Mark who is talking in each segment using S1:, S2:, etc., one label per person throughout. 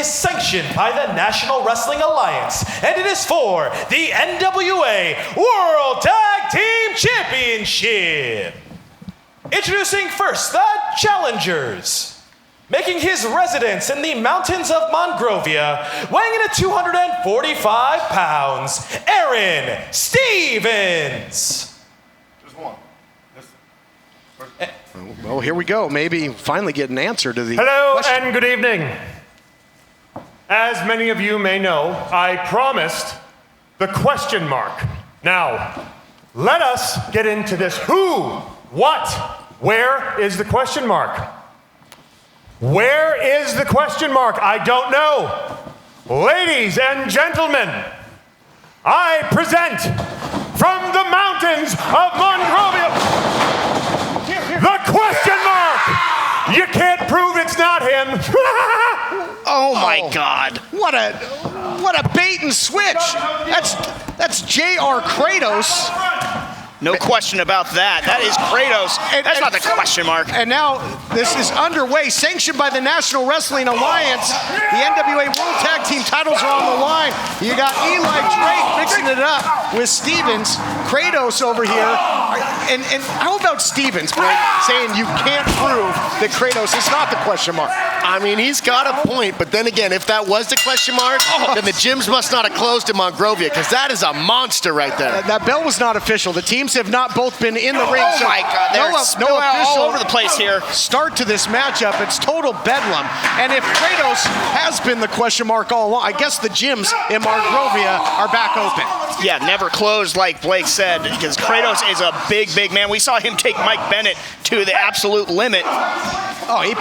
S1: Sanctioned by the National Wrestling Alliance, and it is for the NWA World Tag Team Championship. Introducing first the challengers. Making his residence in the mountains of Monrovia, weighing in at 245 pounds, Aron Stevens.
S2: Just one.
S3: Well, here we go. Maybe finally get an answer to the
S4: Hello
S3: question.
S4: and good evening. As many of you may know, I promised the question mark. Now, let us get into this. Who, what, where is the question mark? Where is the question mark? I don't know. Ladies and gentlemen, I present from the mountains of Monrovia, the question mark. You can't prove it's not him.
S3: Oh my God! What a bait and switch! That's J.R. Kratos.
S5: No question about that. That is Kratos. That's not the question mark.
S3: And now this is underway, sanctioned by the National Wrestling Alliance. The NWA World Tag Team titles are on the line. You got Eli Drake mixing it up with Stevens. Kratos over here. And how about Stevens, Blake, saying you can't prove that Kratos is not the question mark?
S6: I mean, he's got a point, but then again, if that was the question mark, then the gyms must not have closed in Monrovia, because that is a monster right there.
S3: That bell was not official. The teams have not both been in the ring.
S5: Oh my God, they're spilling all over the place here.
S3: Start to this matchup. It's total bedlam. And if Kratos has been the question mark all along, I guess the gyms in Monrovia are back open.
S5: Yeah, never closed, like Blake said, because Kratos is a big, big man. We saw him take Mike Bennett to the absolute limit.
S3: Oh, he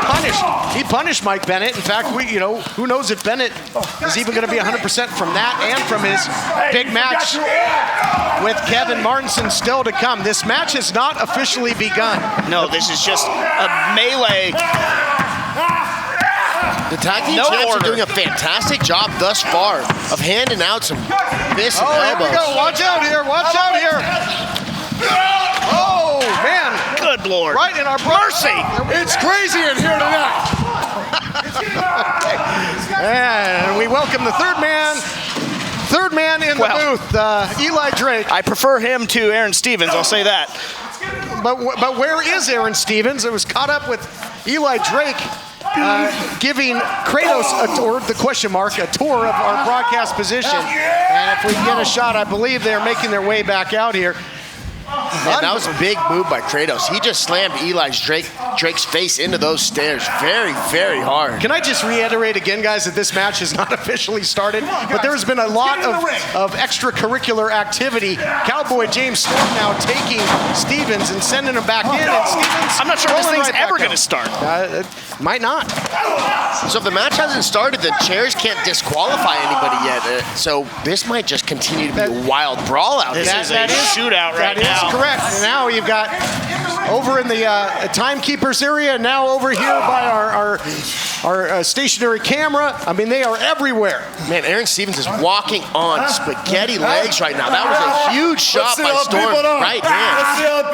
S3: punished Mike Bennett. In fact, who knows if Bennett is even going to be 100% from that and from his big match with Kevin Martinson still to come. This match has not officially begun.
S5: No, this is just a melee.
S6: The tag team champs are doing a fantastic job thus far of handing out some fists and elbows.
S3: Here we go. Watch out here. Watch out here. Oh, man.
S5: Good Lord.
S3: Right in our
S5: mercy.
S6: It's crazy in here tonight.
S3: And we welcome the third man in the booth, Eli Drake.
S5: I prefer him to Aron Stevens, I'll say that.
S3: But where is Aron Stevens? It was caught up with Eli Drake giving Kratos the question mark, a tour of our broadcast position. And if we get a shot, I believe they're making their way back out here.
S6: Man, that was a big move by Kratos. He just slammed Drake's face into those stairs very, very hard.
S3: Can I just reiterate again, guys, that this match has not officially started, but there's been a lot of extracurricular activity. Cowboy James Storm now taking Stevens and sending him back in, and Stevens
S5: I'm not sure this thing's ever going to start.
S3: It might not.
S6: So if the match hasn't started, the chairs can't disqualify anybody yet. So this might just continue to be a wild brawl out here.
S5: This is a shootout right now.
S3: That is correct. And now you've got over in the timekeepers area, now over here by our stationary camera. I mean, they are everywhere.
S6: Man, Aron Stevens is walking on spaghetti legs right now. That was a huge shot by Storm right hand.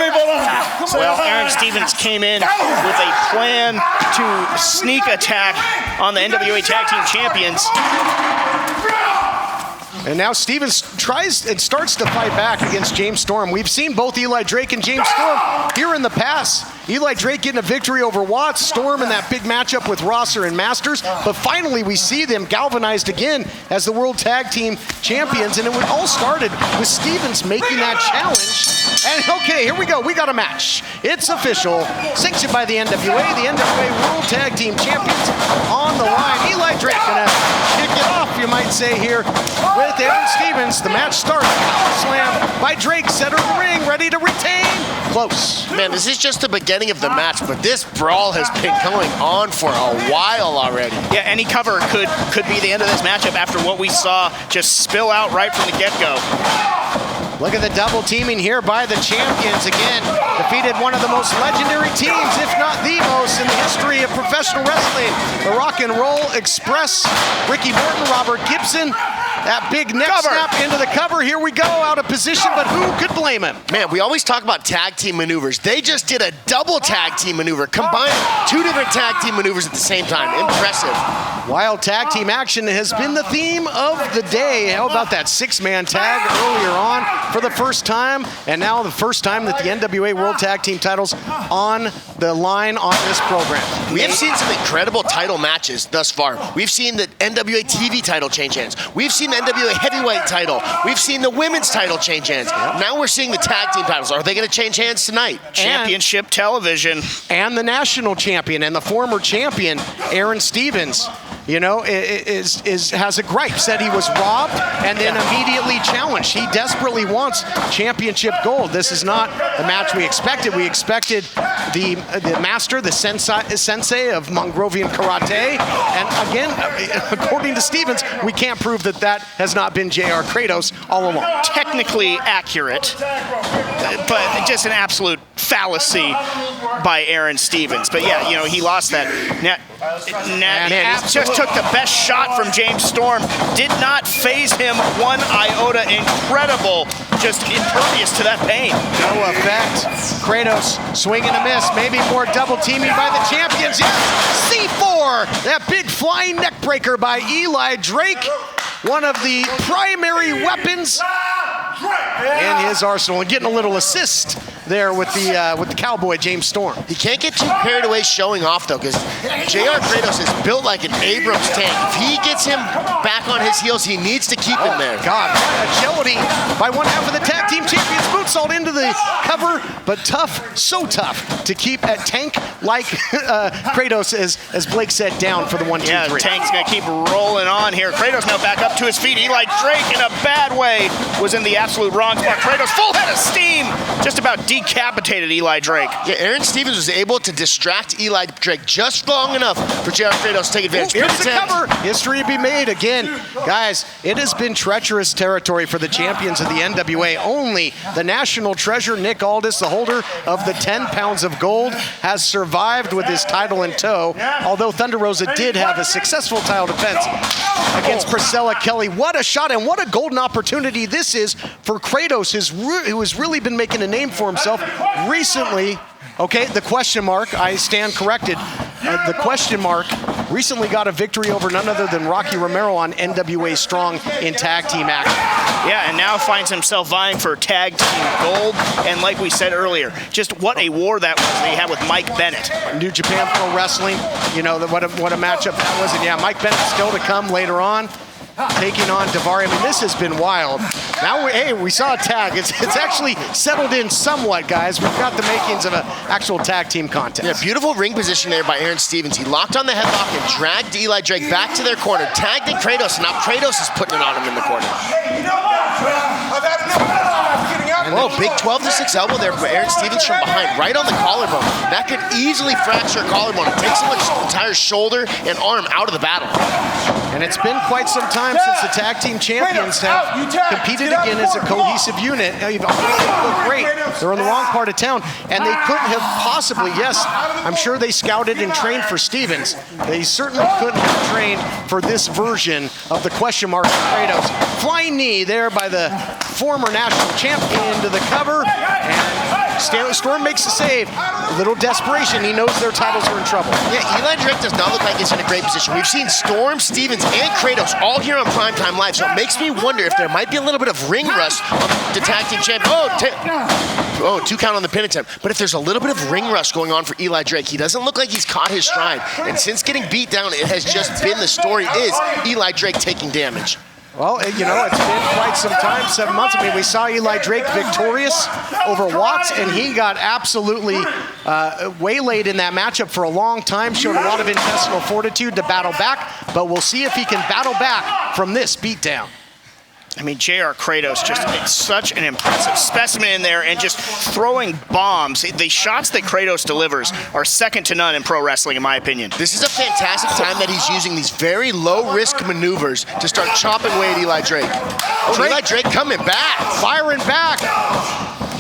S5: Well, Aron Stevens came in with a plan to sneak attack on the NWA Tag Team Champions.
S3: And now Stevens tries and starts to fight back against James Storm. We've seen both Eli Drake and James Storm here in the past. Eli Drake getting a victory over Watts, Storm in that big matchup with Rosser and Masters. But finally, we see them galvanized again as the World Tag Team Champions. And it all started with Stevens making that challenge. And okay, here we go. We got a match. It's official. Sanctioned by the NWA. The NWA World Tag Team Champions on the line. Eli Drake gonna kick it off, you might say, here with Aron Stevens. The match starts. Slam by Drake. Center of the ring, ready to retain. Close.
S6: Man, this is just the beginning of the match, but this brawl has been going on for a while already.
S5: Yeah, any cover could be the end of this matchup after what we saw just spill out right from the get-go.
S3: Look at the double teaming here by the champions. Again, defeated one of the most legendary teams, if not the most, in the history of professional wrestling. The Rock and Roll Express. Ricky Morton, Robert Gibson. That big neck snap into the cover. Here we go, out of position, but who could blame him?
S6: Man, we always talk about tag team maneuvers. They just did a double tag team maneuver, combined 2 different tag team maneuvers at the same time. Impressive.
S3: Wild tag team action has been the theme of the day. How about that 6-man tag earlier on for the first time, and now the first time that the NWA World Tag Team titles on the line on this program.
S6: We have seen some incredible title matches thus far. We've seen the NWA TV title change hands. We've seen the NWA Heavyweight title. We've seen the women's title change hands. Now we're seeing the tag team titles. Are they going to change hands tonight?
S5: Championship television.
S3: And the national champion and the former champion, Aron Stevens, you know, has a gripe. Said he was robbed and then immediately challenged. He desperately wants championship gold. This is not the match we expected. We expected the master, the sensei of Mongrovian karate. And again, according to Stevens, we can't prove that that has not been JR Kratos all along.
S5: Technically accurate, but just an absolute fallacy by Aron Stevens. But yeah, you know, he lost that. Just took the best shot from James Storm. Did not phase him one iota. Incredible. Just impervious to that pain.
S3: No effect. Kratos swing and a miss. Maybe more double teaming by the champions. Yes, C4. That big flying neck breaker by Eli Drake. One of the primary weapons in his arsenal, and getting a little assist there with the Cowboy, James Storm.
S6: He can't get too carried away showing off, though, because JR Kratos is built like an Abrams tank. If he gets him back on his heels, he needs to keep him there.
S3: God, agility by one half of the tag team champions. Moonsault into the cover, but tough, so tough to keep a tank like Kratos, as Blake said, down for the 1, 2, 3.
S5: Yeah, Tank's going to keep rolling on here. Kratos now back up to his feet. Eli Drake, in a bad way, was in the absolute wrong spot. Kratos, full head of steam, just about decapitated Eli Drake.
S6: Yeah, Aron Stevens was able to distract Eli Drake just long enough for JR Kratos to take advantage.
S3: Here's the cover. History to be made again. Guys, it has been treacherous territory for the champions of the NWA. Only the national treasure, Nick Aldis, the holder of the 10 pounds of gold, has survived with his title in tow, although Thunder Rosa did have a successful title defense against Priscilla Kelly. What a shot and what a golden opportunity this is for Kratos, who has really been making a name for himself recently. Okay, the question mark, I stand corrected. The question mark recently got a victory over none other than Rocky Romero on NWA Strong in tag team action.
S5: Yeah, and now finds himself vying for tag team gold. And like we said earlier, just what a war that was that he had with Mike Bennett.
S3: New Japan Pro Wrestling, you know, what a matchup that was. And yeah, Mike Bennett still to come later on, taking on Daivari. I mean, this has been wild. Now, we saw a tag. It's actually settled in somewhat, guys. We've got the makings of an actual tag team contest.
S6: Yeah, beautiful ring position there by Aron Stevens. He locked on the headlock and dragged Eli Drake back to their corner, tagged in Kratos, and now Kratos is putting it on him in the corner. Oh, big 12-6 elbow there for Aron Stevens from behind, right on the collarbone. That could easily fracture a collarbone. It takes someone's entire shoulder and arm out of the battle.
S3: And it's been quite some time since the tag team champions have competed again as a cohesive unit. They look great. They're in the wrong part of town, and they couldn't have possibly, yes, I'm sure they scouted and trained for Stevens. They certainly couldn't have trained for this version of the question mark of Kratos. Flying knee there by the former national champion into the cover, and Storm makes the save. A little desperation. He knows their titles are in trouble.
S6: Yeah, Eli Drake does not look like he's in a great position. We've seen Storm, Stevens, and Kratos all here on Primetime Live, so it makes me wonder if there might be a little bit of ring rust on the tag team champion. Oh, 2 count on the pin attempt. But if there's a little bit of ring rust going on for Eli Drake, he doesn't look like he's caught his stride. And since getting beat down, it has just been the story is Eli Drake taking damage.
S3: Well, you know, it's been quite some time, 7 months. I mean, we saw Eli Drake victorious over Watts, and he got absolutely waylaid in that matchup for a long time, showed a lot of intestinal fortitude to battle back, but we'll see if he can battle back from this beatdown.
S5: I mean, JR Kratos, just such an impressive specimen in there and just throwing bombs. The shots that Kratos delivers are second to none in pro wrestling, in my opinion.
S6: This is a fantastic time that he's using these very low-risk maneuvers to start chopping away at Eli Drake. Eli Drake coming back.
S3: Firing back.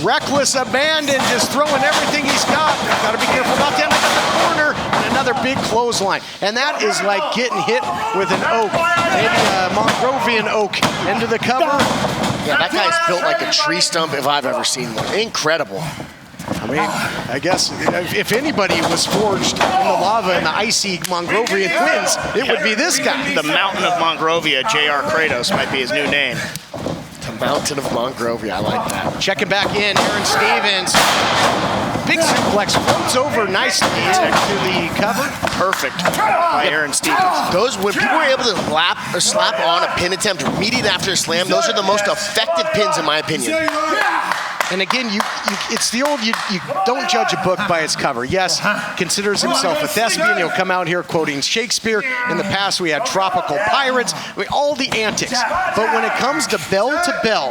S3: Reckless abandon, just throwing everything he's got. Got to be careful about that. Corner and another big clothesline. And that is like getting hit with an oak. Maybe a Mongrovian oak into the cover.
S6: Yeah, that guy's built like a tree stump if I've ever seen one. Incredible.
S3: I mean, I guess if anybody was forged in the lava and the icy Mongrovian twins, it would be this guy.
S5: The Mountain of Mongrovia, JR Kratos, might be his new name.
S6: The Mountain of Mongrovia, I like that.
S3: Checking back in, Aron Stevens. Big suplex, floats over nicely into the cover.
S5: Perfect by Aron Stevens.
S6: Those, when people were able to slap on a pin attempt immediately after a slam, those are the most effective pins in my opinion.
S3: And again, it's the old, you don't judge a book by its cover. Yes, considers himself a thespian. He'll come out here quoting Shakespeare. In the past, we had tropical pirates. I mean, all the antics. But when it comes to bell,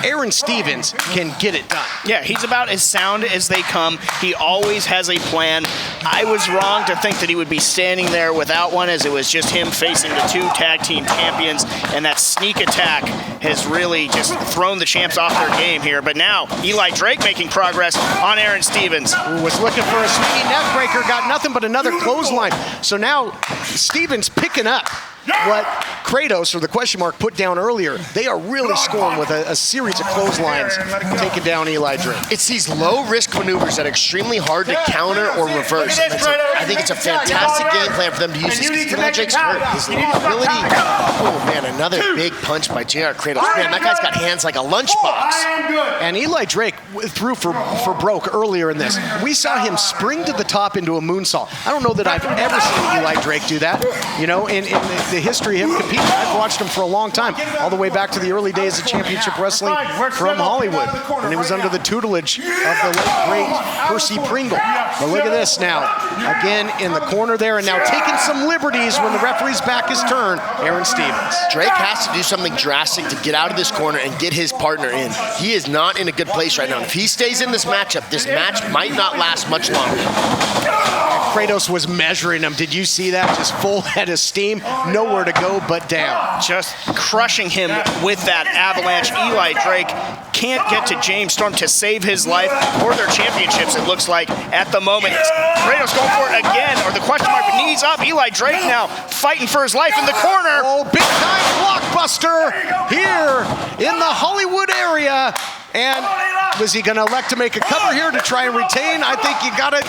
S3: Aron Stevens can get it done.
S5: Yeah, he's about as sound as they come. He always has a plan. I was wrong to think that he would be standing there without one, as it was just him facing the two tag team champions. And that sneak attack has really just thrown the champs off their game here. But now, Eli Drake making progress on Aron Stevens.
S3: Was looking for a swinging neck breaker, got nothing but another clothesline. So now Stevens picking up what Kratos, or the question mark, put down earlier. They are really scoring with a series of clotheslines taking down Eli Drake.
S6: It's these low-risk maneuvers that are extremely hard to counter or reverse. I think it's a fantastic game plan for them to use this, because Eli Drake's hurt. His ability. Oh, man, another big punch by JR Kratos. Man, that guy's got hands like a lunchbox.
S3: And Eli Drake threw for broke earlier in this. We saw him spring to the top into a moonsault. I don't know that I've ever seen Eli Drake do that. You know, in the history of him competing, I've watched him for a long time, all the way back to the early days of championship wrestling from Hollywood, when he was under the tutelage of the late, great Percy Pringle. But look at this now. Again, in the corner there, and now taking some liberties when the referee's back is turned, Aron Stevens.
S6: Drake has to do something drastic to get out of this corner and get his partner in. He is not in a good place right now. If he stays in this matchup, this match might not last much longer.
S3: Kratos was measuring him. Did you see that? Just full head of steam. Nowhere to go but down.
S5: Just crushing him with that avalanche. Eli Drake can't get to James Storm to save his life or their championships, it looks like, at the moment. Kratos going for it again, or the question mark, knees up. Eli Drake now fighting for his life in the corner.
S3: Oh, big time blockbuster here in the Hollywood area. And was he going to elect to make a cover here to try and retain? I think you gotta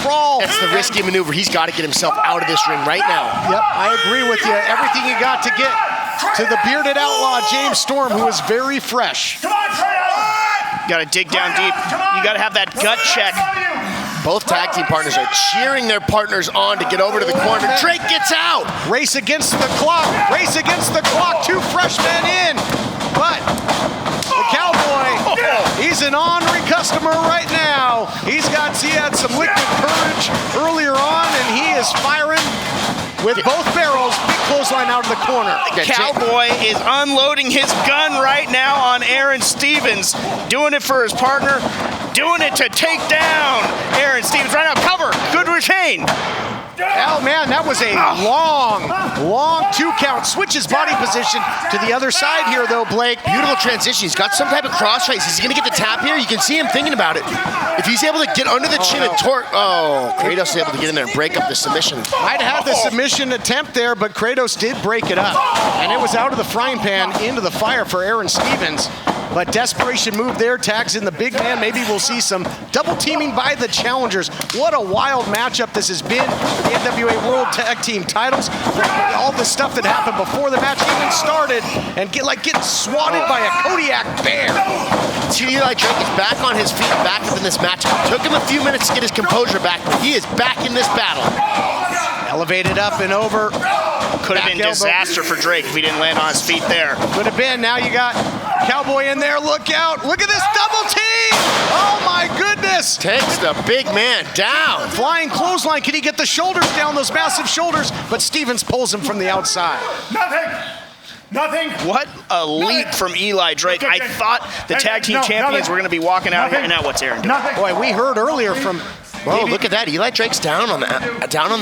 S3: crawl.
S6: That's the risky maneuver. He's got to get himself out of this ring right now.
S3: Yep, I agree with you. Everything you got to get to the bearded outlaw, James Storm, who is very fresh.
S5: You got to dig down deep. You got to have that gut check.
S6: Both tag team partners are cheering their partners on to get over to the corner. Drake gets out.
S3: Race against the clock. Race against the clock. Two freshmen in. But the Cowboy, he's an ornery customer right now. He had some liquid courage earlier on, and he is firing with both barrels. Big clothesline out of the corner.
S5: The Cowboy is unloading his gun right now on Aron Stevens. Doing it for his partner. Doing it to take down Aron Stevens. Right now, cover. Good retain.
S3: Oh, man, that was a long 2 count. Switches body position to the other side here, though, Blake.
S6: Beautiful transition. He's got some type of cross face. Is he going to get the tap here? You can see him thinking about it. If he's able to get under the chin and torque. Oh, Kratos is able to get in there and break up the submission.
S3: Might have the submission attempt there, but Kratos did break it up. And it was out of the frying pan into the fire for Aron Stevens. But desperation move there, tags in the big man. Maybe we'll see some double teaming by the challengers. What a wild matchup this has been for the NWA World Tag Team titles. All the stuff that happened before the match even started, and getting swatted by a Kodiak bear.
S6: Eli Drake is back on his feet, back up in this match. Took him a few minutes to get his composure back, but he is back in this battle.
S3: Elevated up and over.
S5: Could have been disaster for Drake if he didn't land on his feet there.
S3: Could have been. Now you got Cowboy in there. Look out. Look at this double team. Oh, my goodness.
S6: Takes the big man down.
S3: Flying clothesline. Can he get the shoulders down, those massive shoulders? But Stevens pulls him from the outside.
S4: Nothing.
S5: What a leap from Eli Drake. I thought the tag team champions were going to be walking out here, and now what's Aaron doing?
S3: Boy, we heard earlier from...
S6: Whoa, look at that. Eli Drake's down on the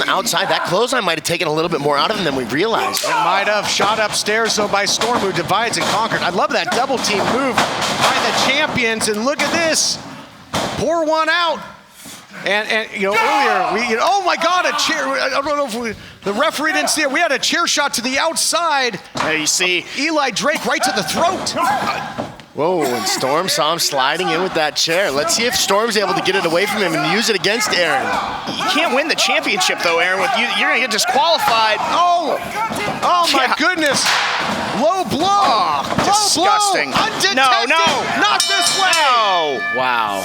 S6: outside. That clothesline might have taken a little bit more out of him than we realized.
S3: It might have. Shot upstairs, though, by Storm, who divides and conquers. I love that double team move by the champions, and look at this. Pour one out. And earlier, oh my God, a chair. I don't know if the referee didn't see it. We had a chair shot to the outside.
S5: There you see.
S3: Eli Drake right to the throat.
S6: Whoa, and Storm saw him sliding in with that chair. Let's see if Storm's able to get it away from him and use it against Aaron.
S5: You can't win the championship, though, Aaron. You're going to get disqualified.
S3: Oh my goodness. Low blow.
S5: Oh, disgusting.
S3: Low blow. Undetected.
S5: No.
S3: Not this way.
S5: No.
S6: Wow.